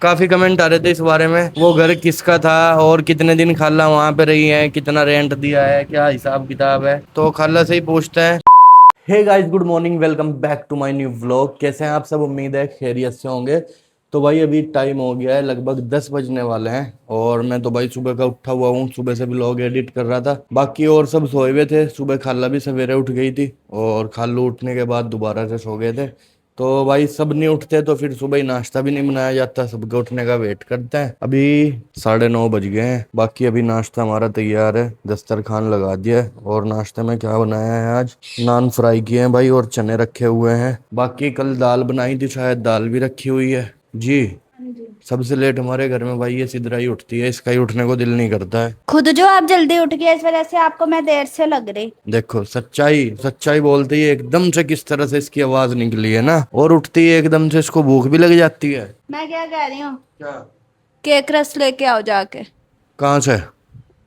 काफी कमेंट आ रहे थे इस बारे में, वो घर किसका था और कितने दिन खाला वहां पे रही है, कितना रेंट दिया है, क्या हिसाब किताब है, तो खाला से ही पूछते हैं। Hey guys, good morning, welcome back to my new vlog. कैसे हैं आप सब? उम्मीद है खैरियत से होंगे। तो भाई अभी टाइम हो गया है, लगभग 10 बजने वाले हैं और मैं तो भाई सुबह का उठा हुआ हूँ। सुबह से व्लॉग एडिट कर रहा था, बाकी और सब सोए हुए थे। सुबह खाला भी सवेरे उठ गई थी और खालू उठने के बाद दोबारा से सो गए थे। तो भाई सब नहीं उठते तो फिर सुबह ही नाश्ता भी नहीं बनाया जाता, सबके उठने का वेट करते हैं। अभी 9:30 बज गए हैं, बाकी अभी नाश्ता हमारा तैयार है, दस्तरखान लगा दिया है। और नाश्ते में क्या बनाया है आज? नान फ्राई किए हैं भाई और चने रखे हुए हैं। बाकी कल दाल बनाई थी, शायद दाल भी रखी हुई है जी। सबसे लेट हमारे घर में भाई ये सिद्रा ही उठती है, इसका ही उठने को दिल नहीं करता है। खुद जो आप जल्दी उठ गए इस वजह से आपको मैं देर से लग रही। देखो सच्चाई सच्चाई बोलते ही एकदम से किस तरह से इसकी आवाज निकली है ना, और उठती है एकदम से इसको भूख भी लग जाती है। मैं क्या कह रही हूँ, क्या? केक रस लेके आओ जाके, कहाँ से?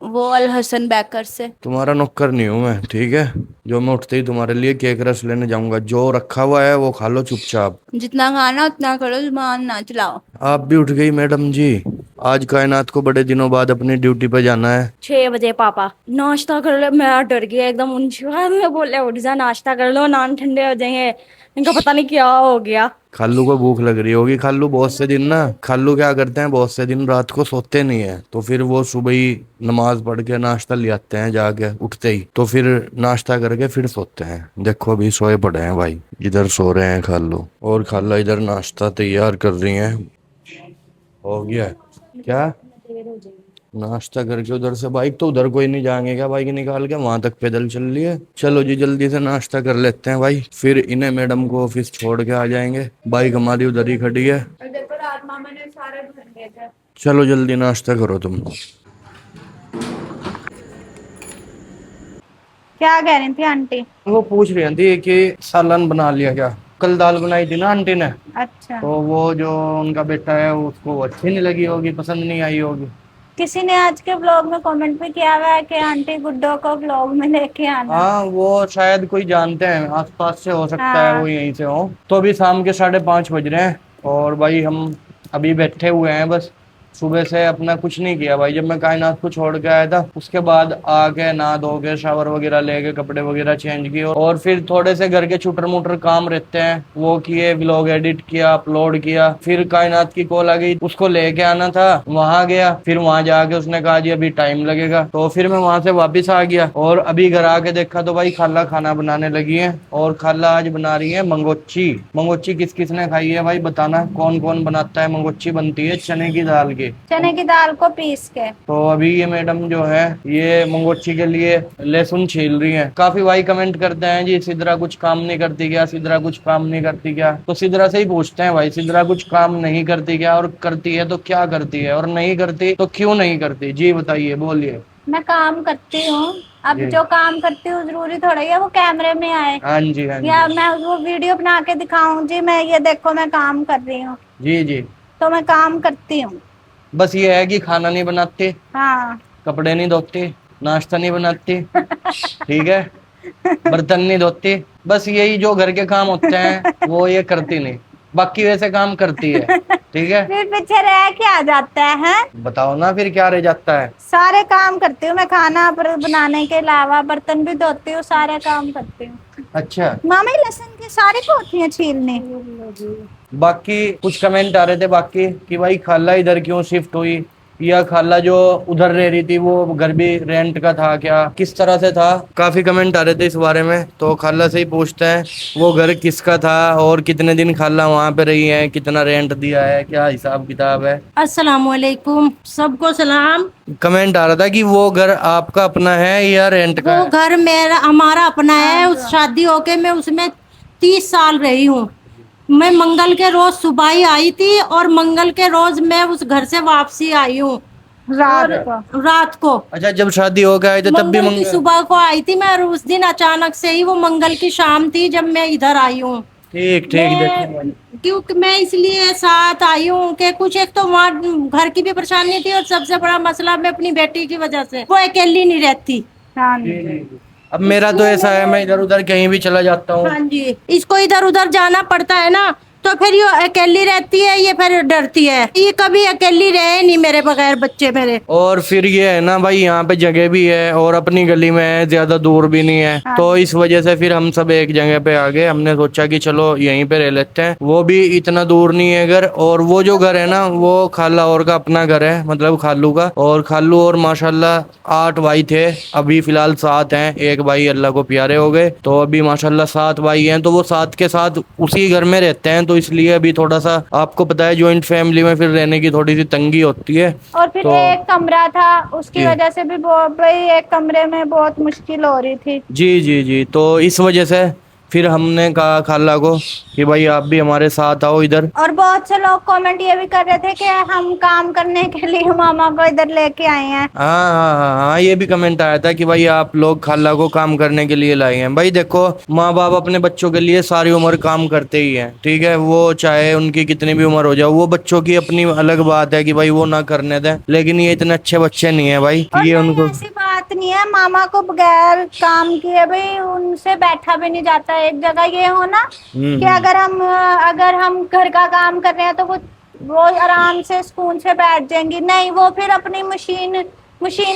वो अल हसन बेकर से। तुम्हारा नौकर नहीं हूं मैं, ठीक है? जो मैं उठते ही तुम्हारे लिए केक रस लेने जाऊंगा, जो रखा हुआ है वो खा लो चुपचाप। जितना खाना उतना करो, जुबान ना चलाओ। आप भी उठ गई मैडम जी। आज कायनात को बड़े दिनों बाद अपनी ड्यूटी पे जाना है। 6 बजे पापा नाश्ता कर ले। मैं डर गया एकदम, उनसे में बोले उठ जा नाश्ता कर लो, नान ठंडे हो जाएंगे। इनका पता नहीं क्या हो गया। खालू को भूख लग रही होगी। खालू बहुत से दिन ना, खालू क्या करते हैं, बहुत से दिन रात को सोते नहीं है, तो फिर वो सुबह ही नमाज पढ़ के नाश्ता ले आते हैं जाके उठते ही, तो फिर नाश्ता करके फिर सोते हैं। देखो अभी सोए पड़े हैं भाई, इधर सो रहे हैं खालू और खाला इधर नाश्ता तैयार कर रही हैं। हो गया क्या? नाश्ता करके उधर से बाइक, तो उधर कोई नहीं जाएंगे क्या बाइक निकाल के? वहां तक पैदल चल लिए। चलो जी जल्दी से नाश्ता कर लेते हैं भाई, फिर इन्हें मैडम को ऑफिस छोड़ के आ जाएंगे। बाइक हमारी उधर ही खड़ी है। और देखो रात मामा ने सारे भर दिए थे। चलो जल्दी नाश्ता करो तुम। क्या कह रही थी आंटी? वो पूछ रही थी कि सालन बना लिया क्या? कल दाल बनाई थी ना आंटी ने, अच्छा, तो वो जो उनका बेटा है उसको अच्छी नहीं लगी होगी, पसंद नहीं आई होगी। किसी ने आज के ब्लॉग में कमेंट भी किया हुआ है कि आंटी गुड्डो को ब्लॉग में लेके आना। हाँ वो शायद कोई जानते हैं, आसपास से हो सकता है, वो हाँ, यहीं से हो। तो अभी शाम के 5:30 बज रहे हैं और भाई हम अभी बैठे हुए हैं बस। सुबह से अपना कुछ नहीं किया भाई। जब मैं कायनात को छोड़ के आया था उसके बाद आके नहा धो के शावर वगैरह लेके कपड़े वगैरह चेंज किए और फिर थोड़े से घर के छुटर मुटर काम रहते हैं वो किए, व्लॉग एडिट किया, अपलोड किया। फिर कायनात की कॉल आ गई, उसको लेके आना था, वहां गया। फिर वहां जाके उसने कहा जी अभी टाइम लगेगा, तो फिर मैं वहां से वापस आ गया और अभी घर आके देखा तो भाई खाला खाना बनाने लगी है। और खाला आज बना रही है मंगोच्ची। मंगोच्ची किस किस ने खाई है भाई बताना, कौन कौन बनाता है? मंगोच्ची बनती है चने की दाल की। चने की दाल को पीस के। तो अभी ये मैडम जो है ये मंगोच्ची के लिए लहसुन छील रही है। काफी भाई कमेंट करते हैं जी सिद्रा कुछ काम नहीं करती क्या, सिद्रा कुछ काम नहीं करती क्या? तो सिद्रा से ही पूछते हैं भाई, सिद्रा कुछ काम नहीं करती क्या? और करती है तो क्या करती है, और नहीं करती तो क्यों नहीं करती? जी बताइए, बोलिए। मैं काम करती हूँ। अब जी। जो काम करती हूँ जरूरी थोड़ा ही है वो कैमरे में आए, हाँ जी, हाँ या जी। मैं वो वीडियो बना के दिखाऊं जी मैं ये देखो मैं काम कर रही हूँ। जी जी। तो मैं काम करती हूँ। बस ये है कि खाना नहीं बनाते, हाँ। कपड़े नहीं धोते, नाश्ता नहीं बनाते, ठीक है, बर्तन नहीं धोती, बस यही जो घर के काम होते हैं वो ये करती नहीं। बाकी वैसे काम करती है, ठीक है। फिर पीछे रह के आ जाता है? बताओ ना फिर क्या रह जाता है? सारे काम करती हूँ मैं, खाना बनाने के अलावा बर्तन भी धोती हूँ, सारे काम करती हूँ। अच्छा। मामा ये लहसुन की सारी होती है छीलने। बाकी कुछ कमेंट आ रहे थे बाकी कि भाई खाला इधर क्यों शिफ्ट हुई, या खाला जो उधर रह रही थी वो घर भी रेंट का था क्या, किस तरह से था? काफी कमेंट आ रहे थे इस बारे में, तो खाला से ही पूछते हैं वो घर किसका था और कितने दिन खाला वहां पे रही है, कितना रेंट दिया है, क्या हिसाब किताब है? अस्सलामुअलैकुम, सबको सलाम। कमेंट आ रहा था कि वो घर आपका अपना है या रेंट का वो है? घर मेरा हमारा अपना है। उस शादी होके मैं उसमें 30 साल रही हूँ। मैं मंगल के रोज सुबह ही आई थी और मंगल के रोज मैं उस घर से वापसी आई हूँ रात को। अच्छा, जब शादी हो गए थे तब भी मंगल की मंगल? सुबह को आई थी मैं और उस दिन अचानक से ही वो मंगल की शाम थी जब मैं इधर आई हूँ। ठीक ठीक, देखो मैं क्योंकि मैं इसलिए साथ आई हूँ कि कुछ एक तो वहाँ घर की भी परेशानी थी और सबसे बड़ा मसला मैं अपनी बेटी की वजह से वो अकेली नहीं रहती। हाँ जी जी। जी। अब मेरा तो ऐसा है, मैं इधर उधर कहीं भी चला जाता हूँ। हाँ जी, इसको इधर उधर जाना पड़ता है ना, तो फिर ये अकेली रहती है, ये फिर डरती है, ये कभी अकेली रहे नहीं मेरे बगैर बच्चे मेरे। और फिर ये है ना भाई, यहाँ पे जगह भी है और अपनी गली में है, ज्यादा दूर भी नहीं है। हाँ। तो इस वजह से फिर हम सब एक जगह पे आ गए। हमने सोचा कि चलो यहीं पे रह लेते हैं, वो भी इतना दूर नहीं है घर। और वो जो घर है ना, वो खाला और का अपना घर है, मतलब खालू का। और खालू और माशाल्लाह 8 भाई थे, अभी फिलहाल 7 हैं। एक भाई अल्लाह को प्यारे हो गए, तो अभी माशाल्लाह 7 भाई हैं। तो वो 7 के साथ उसी घर में रहते हैं, तो इसलिए अभी थोड़ा सा, आपको पता है ज्वाइंट फैमिली में फिर रहने की थोड़ी सी तंगी होती है। और फिर तो एक कमरा था, उसकी जी। वजह से भी भाई एक कमरे में बहुत मुश्किल हो रही थी। जी जी जी, तो इस वजह से फिर हमने कहा खाला को कि भाई आप भी हमारे साथ आओ इधर। और बहुत से लोग कमेंट ये भी कर रहे थे कि हम काम करने के लिए मामा को इधर लेके आए हैं। हाँ हाँ हाँ हाँ, ये भी कमेंट आया था कि भाई आप लोग खाला को काम करने के लिए लाए हैं। भाई देखो, माँ बाप अपने बच्चों के लिए सारी उम्र काम करते ही हैं, ठीक है। वो चाहे उनकी कितनी भी उम्र हो जाए, वो बच्चों की अपनी अलग बात है कि भाई वो ना करने दें, लेकिन ये इतने अच्छे बच्चे नहीं है भाई, और ये नहीं, उनको। ऐसी बात नहीं है, मामा को बगैर काम किए भाई उनसे बैठा भी नहीं जाता। एक जगह ये हो ना कि अगर हम घर का काम कर रहे हैं तो वो आराम से सुकून से बैठ जाएंगी, नहीं वो फिर अपनी मशीन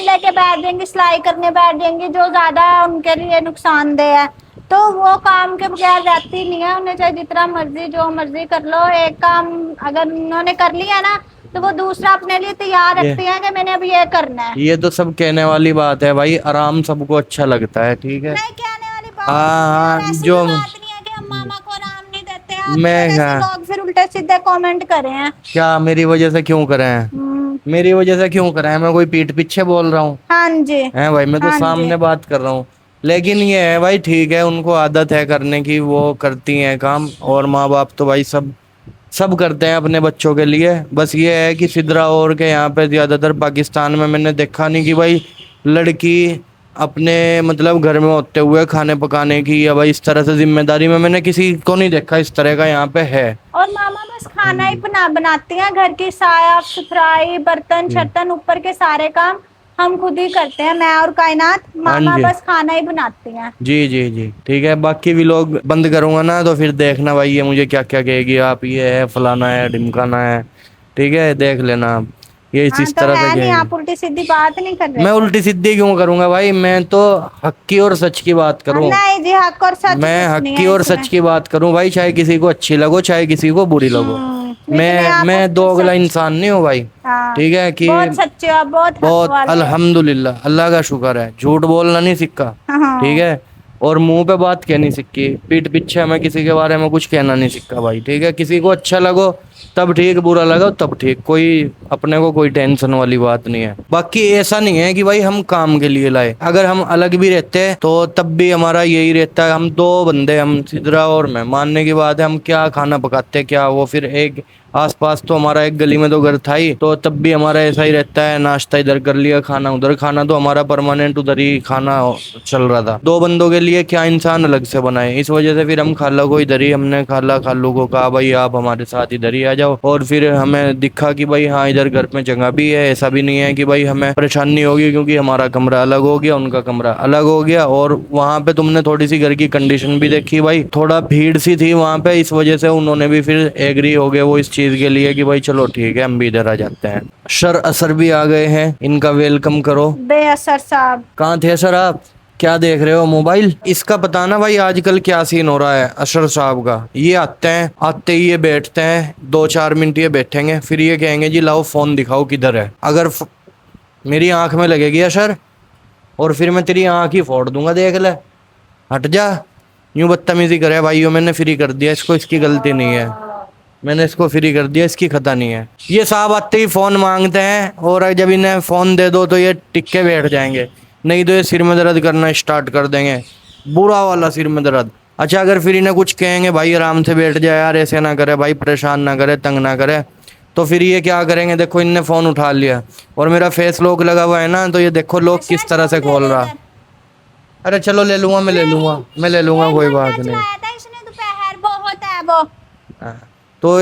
लेके बैठ जाएंगी, सिलाई करने बैठ जाएंगी, जो ज्यादा उनके लिए नुकसानदेह है। तो वो काम के बगैर रहती नहीं है, उन्हें चाहे जितना मर्जी जो मर्जी कर लो, एक काम अगर उन्होंने कर लिया ना तो वो दूसरा अपने लिए तैयार रखती है कि मैंने अब ये करना है। ये तो सब कहने वाली बात है भाई, आराम सबको अच्छा लगता है, ठीक है। नहीं कहने वाली बात हाँ, नहीं है, ऐसी जो भी बात नहीं है कि हम मामा को आराम नहीं देते हैं। आप मैं जैसे हाँ। लोग फिर उल्टे सीधे कमेंट करे हैं। क्या मेरी वजह से क्यों करे हैं? मेरी वजह से क्यों करे हैं? मैं कोई पीठ पीछे बोल रहा हूँ? हाँ जी, है भाई, मैं तो हाँ जी। सामने बात कर रहा हूँ। लेकिन ये है भाई, ठीक है, उनको आदत है करने की, वो करती हैं काम। और माँ बाप तो भाई सब करते हैं अपने बच्चों के लिए। बस ये है कि सिदरा और के यहाँ पे ज्यादातर, पाकिस्तान में मैंने देखा नहीं कि भाई लड़की अपने मतलब घर में होते हुए खाने पकाने की या भाई इस तरह से जिम्मेदारी में मैंने किसी को नहीं देखा इस तरह का यहाँ पे है। और मामा बस खाना ही बनाती हैं, घर की साफ सुथराई, बर्तन शर्तन, ऊपर के सारे काम हम खुद ही करते हैं, मैं और कायनात। मामा जी। बस खाना ही बनाती हैं। जी जी जी, ठीक है। बाकी भी लोग बंद करूंगा ना तो फिर देखना भाई, ये मुझे क्या क्या कहेगी, आप ये है फलाना है ढिमकाना है, ठीक है, देख लेना आप। ये हाँ, इस तो तरह से है नहीं, कहेगी। आप उल्टी सीधी बात नहीं कर रहे। मैं उल्टी सीधी क्यों करूंगा भाई, मैं तो हक की और सच की बात करूं। नहीं जी, हक और सच मैं कुछ हक नहीं की है और इसमें। सच की बात करूं भाई, चाहे किसी को अच्छी लगो चाहे किसी को बुरी लगो। लेकिन आप मैं दो अगला सच- इंसान नहीं हूँ भाई, हाँ, ठीक है कि बहुत सच्चे हो, बहुत हक बहुत वाले हो। अल्हम्दुलिल्लाह, अल्लाह का शुक्र है। झूठ बोलना नहीं सीखा, हाँ। ठीक है। और मुंह पे बात कहनी सीखी, पीठ पीछे मैं किसी के बारे में कुछ कहना नहीं सीखा भाई, ठीक है। किसी को अच्छा लगो तब ठीक, बुरा लगा तब ठीक, कोई अपने को कोई टेंशन वाली बात नहीं है। बाकी ऐसा नहीं है कि भाई हम काम के लिए लाए, अगर हम अलग भी रहते तो तब भी हमारा यही रहता है। हम 2 बंदे, हम सिदरा और मैं, मानने की बात है, हम क्या खाना पकाते क्या वो, फिर एक आसपास तो हमारा एक गली में तो घर था ही, तो तब भी हमारा ऐसा ही रहता है, नाश्ता इधर कर लिया, खाना उधर, खाना तो हमारा परमानेंट उधर ही खाना चल रहा था। 2 बंदों के लिए क्या इंसान अलग से बनाए, इस वजह से फिर हम खाला को इधर ही, हमने खालू को कहा भाई आप हमारे साथ इधर ही आ जाओ। और फिर हमें दिखा कि भाई हाँ इधर घर में जगह भी है, ऐसा भी नहीं है कि भाई हमें परेशानी होगी, क्योंकि हमारा कमरा अलग हो गया, उनका कमरा अलग हो गया। और वहाँ पे तुमने थोड़ी सी घर की कंडीशन भी देखी भाई, थोड़ा भीड़ सी थी वहाँ पे, इस वजह से उन्होंने भी फिर एग्री हो गए वो इस चीज के लिए कि भाई चलो ठीक है हम भी इधर आ जाते हैं। सर असर भी आ गए हैं, इनका वेलकम करो। बेअसर साहब, कहाँ थे सर आप? क्या देख रहे हो मोबाइल? इसका पता ना भाई आजकल क्या सीन हो रहा है अशर साहब का। ये आते ही ये बैठते हैं, 2-4 मिनट ये बैठेंगे, फिर ये कहेंगे जी लाओ फोन दिखाओ किधर है। अगर मेरी आंख में लगेगी अशर, और फिर मैं तेरी आंख ही फोड़ दूंगा, देख ले, हट जा। यूं बदतमीजी करे भाइयों, मैंने फ्री कर दिया इसको, इसकी गलती नहीं है, मैंने इसको फ्री कर दिया, इसकी खता नहीं है। ये साहब आते ही फ़ोन मांगते हैं, और जब इन्हें फ़ोन दे दो तो ये टिक्के बैठ जाएंगे, नहीं तो ये सिर में दर्द करना स्टार्ट कर देंगे, बुरा वाला सिर में दर्द। अच्छा, अगर फिर इन्हें कुछ कहेंगे भाई आराम से बैठ जाए यार, ऐसे ना करे भाई, परेशान ना करे, तंग ना करे, तो फिर ये क्या करेंगे? देखो इनने फ़ोन उठा लिया, और मेरा फेस लॉक लगा हुआ है ना, तो ये देखो लॉक किस तरह से खोल रहा। अरे चलो ले लूँगा, मैं ले लूँगा, कोई बात नहीं। चलाया था इसने दोपहर, बहुत है वो। तो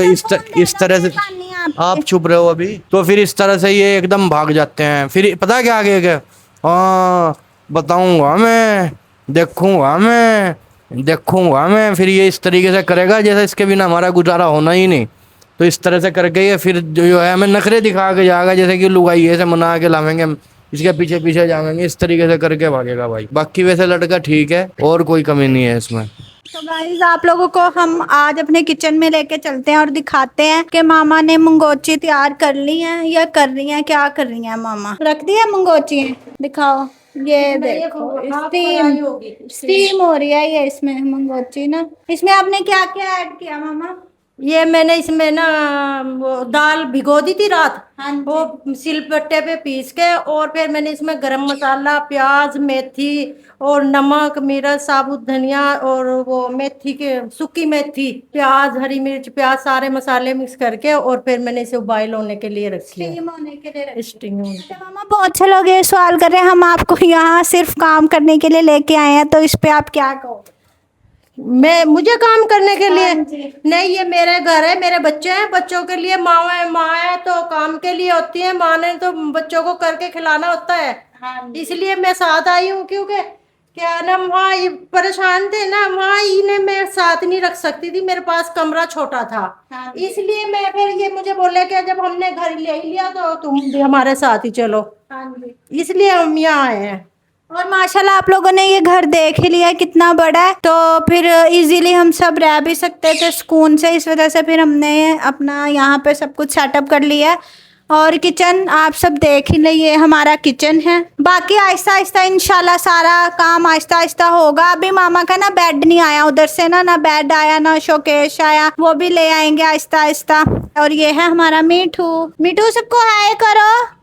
इस तरह से आप छुप रहे हो अभी, तो फिर इस तरह से ये एकदम भाग जाते हैं। फिर पता क्या आगे क्या, हाँ बताऊंगा मैं, देखूंगा मैं, देखूंगा मैं, फिर ये इस तरीके से करेगा जैसे इसके बिना हमारा गुजारा होना ही नहीं। तो इस तरह से करके ये फिर जो है हमें नखरे दिखा के जाएगा, जैसे कि लुगाई ऐसे मना के लावेंगे हम, इसके पीछे पीछे जाएंगे, इस तरीके से करके भागेगा भाई। बाकी वैसे लड़का ठीक है और कोई कमी नहीं है इसमें। तो गाइस आप लोगों को हम आज अपने किचन में लेके चलते हैं और दिखाते हैं कि मामा ने मंगोची तैयार कर ली है या कर रही हैं, क्या कर रही हैं मामा। रख दी है मंगोची, दिखाओ। ये देखो स्टीम हो रही है ये इसमें मंगोची ना। इसमें आपने क्या क्या ऐड किया मामा? ये मैंने इसमें ना वो दाल भिगो दी थी रात, हाँ जी। वो सिलबट्टे पे पीस के, और फिर मैंने इसमें गरम मसाला, प्याज, मेथी और नमक, मिर्च, साबुत धनिया और वो मेथी के सूखी मेथी, प्याज, हरी मिर्च, प्याज, सारे मसाले मिक्स करके और फिर मैंने इसे बॉईल होने के लिए रखी है। स्टीम होने के लिए स्टीम होने। अच्छा मामा, बहुत से लोग ये सवाल कर रहे हैं हम आपको यहाँ सिर्फ काम करने के लिए लेके आए हैं, तो इस पे आप क्या कहो? मुझे काम करने के लिए हाँ जी। नहीं, ये मेरे घर है, मेरे बच्चे हैं, बच्चों के लिए माँ है तो काम के लिए होती है, माँ ने तो बच्चों को करके खिलाना होता है। हाँ जी। इसलिए मैं साथ आई हूँ, क्योंकि क्या ना वहाँ ये परेशान थे ना, वहाँ इन्हें मैं साथ नहीं रख सकती थी, मेरे पास कमरा छोटा था। हाँ जी। इसलिए मैं फिर ये मुझे बोले कि जब हमने घर ले ही लिया तो तुम भी हमारे साथ ही चलो, हाँ जी। इसलिए हम यहाँ आए हैं। और माशाल्लाह आप लोगों ने ये घर देख ही लिया है कितना बड़ा है, तो फिर इजीली हम सब रह भी सकते थे सुकून से। इस वजह से फिर हमने अपना यहाँ पे सब कुछ सेटअप कर लिया है। और किचन आप सब देख ही लिए, हमारा किचन है। बाकी आहिस्ता आहिस्ता इंशाल्लाह सारा काम आहिस्ता आहिस्ता होगा। अभी मामा का ना बेड नहीं आया उधर से ना बेड आया ना शोकेश आया, वो भी ले आएंगे आहिस्ता आहिस्ता। और ये है हमारा मीठू। मीठू सबको हाय करो।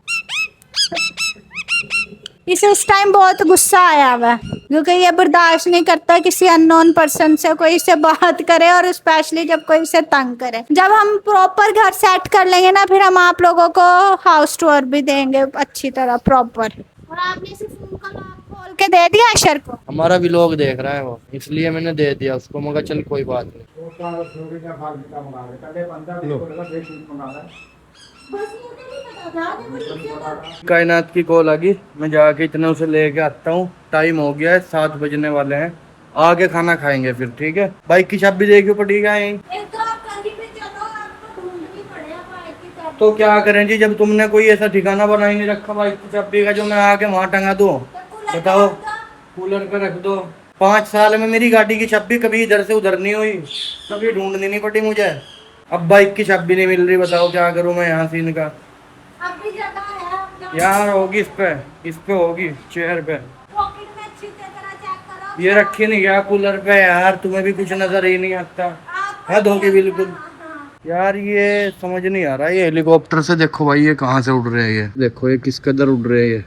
इसे इस टाइम बहुत गुस्सा आया हुआ है क्योंकि ये बर्दाश्त नहीं करता किसी अननोन पर्सन से कोई इससे बात करे, और स्पेशली जब कोई इसे तंग करे। जब हम प्रॉपर घर सेट कर लेंगे ना, फिर हम आप लोगों को हाउस टूर भी देंगे अच्छी तरह प्रॉपर। और आपने इसे फोन का लॉक खोल के दे दिया अशर को? हमारा भी लोग देख रहा है वो, इसलिए मैंने दे दिया उसको, मगर चल कोई बात नहीं। कायनात की कॉल आ गई, मैं जाके इतने उसे लेके आता हूँ। टाइम हो गया है, 7 बजने वाले हैं, आके खाना खाएंगे फिर, ठीक है। बाइक की चाबी देखियो पड़ी है यहीं। तो क्या करें जी, जब तुमने कोई ऐसा ठिकाना बना ही नहीं रखा बाइक की चाबी का जो मैं आके वहाँ टंगा दूँ? बताओ, कूलर पे रख दो। 5 साल में मेरी गाड़ी की चाबी कभी इधर से उधर नहीं हुई, कभी ढूंढनी नहीं पड़ी मुझे। अब बाइक की चाबी नहीं मिल रही, बताओ क्या करूँ मैं यहाँ सीन का। यार होगी इस पे होगी चेयर पे। ये रखी नहीं गया कूलर पे यार, तुम्हें भी कुछ नजर ही नहीं आता। हद होगी बिल्कुल यार, ये समझ नहीं आ रहा। ये हेलीकॉप्टर से देखो भाई, ये कहाँ से उड़ रहे हैं, ये देखो ये किस कदर उड़ रहे हैं ये।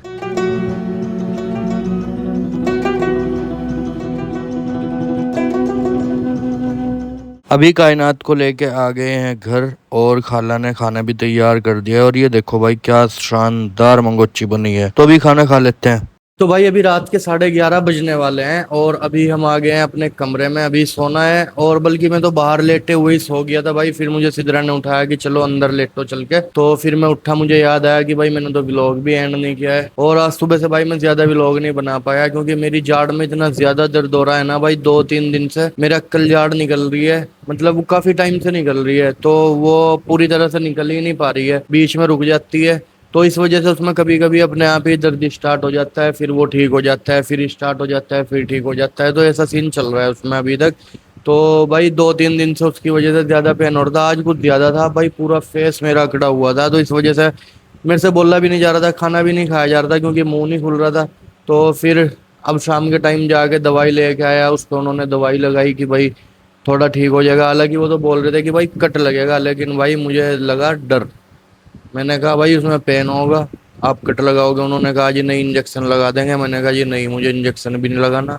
अभी कायनात को लेके आ गए हैं घर, और खाला ने खाना भी तैयार कर दिया है। और ये देखो भाई क्या शानदार मंगोची बनी है। तो अभी खाना खा लेते हैं। तो भाई अभी रात के 11:30 बजने वाले हैं, और अभी हम आ गए हैं अपने कमरे में। अभी सोना है, और बल्कि मैं तो बाहर लेटे हुए ही सो गया था भाई। फिर मुझे सिद्रा ने उठाया कि चलो अंदर लेटो चल के। तो फिर मैं उठा, मुझे याद आया कि भाई मैंने तो व्लॉग भी एंड नहीं किया है। और आज सुबह से भाई मैं ज्यादा व्लॉग नहीं बना पाया, क्योंकि मेरी जाड़ में इतना ज्यादा दर्द हो रहा है ना भाई। 2-3 दिन से मेरा कल जाड़ निकल रही है, मतलब वो काफी टाइम से निकल रही है, तो वो पूरी तरह से निकल ही नहीं पा रही है, बीच में रुक जाती है। तो इस वजह से उसमें कभी कभी अपने आप ही दर्द स्टार्ट हो जाता है, फिर वो ठीक हो जाता है, फिर स्टार्ट हो जाता है, फिर ठीक हो जाता है। तो ऐसा सीन चल रहा है उसमें अभी तक। तो भाई 2-3 दिन से उसकी वजह से ज़्यादा पेन हो रहा था। आज कुछ ज़्यादा था भाई, पूरा फेस मेरा अकड़ा हुआ था। तो इस वजह से मेरे से बोला भी नहीं जा रहा था, खाना भी नहीं खाया जा रहा था, क्योंकि मुँह नहीं खुल रहा था। तो फिर अब शाम के टाइम जाके दवाई लेके आया उसको, उन्होंने दवाई लगाई कि भाई थोड़ा ठीक हो जाएगा। हालांकि वो तो बोल रहे थे कि भाई कट लगेगा, लेकिन भाई मुझे लगा डर। मैंने कहा भाई उसमें पेन होगा, आप कट लगाओगे? उन्होंने कहा जी नहीं, इंजेक्शन लगा देंगे। मैंने कहा जी नहीं, मुझे इंजेक्शन भी नहीं लगाना।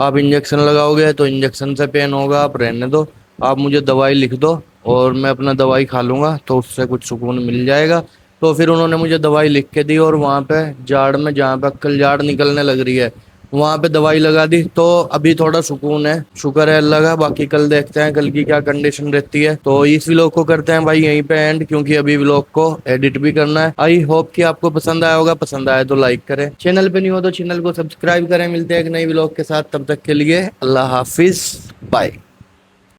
आप इंजेक्शन लगाओगे तो इंजेक्शन से पेन होगा, आप रहने दो, आप मुझे दवाई लिख दो और मैं अपना दवाई खा लूँगा, तो उससे कुछ सुकून मिल जाएगा। तो फिर उन्होंने मुझे दवाई लिख के दी, और वहाँ पे जाड़ में जहाँ पे कल जाड़ निकलने लग रही है, वहां पे दवाई लगा दी, तो अभी थोड़ा सुकून है, शुक्र है अल्लाह का। बाकी कल देखते हैं कल की क्या कंडीशन रहती है। तो इस व्लॉग को करते हैं भाई यहीं पे एंड, क्योंकि अभी व्लॉग को एडिट भी करना है। आई होप कि आपको पसंद आया होगा, पसंद आया तो लाइक करें, चैनल पे नहीं हो तो चैनल को सब्सक्राइब करें। मिलते हैं एक नई व्लॉग के साथ, तब तक के लिए अल्लाह हाफिज, बाय।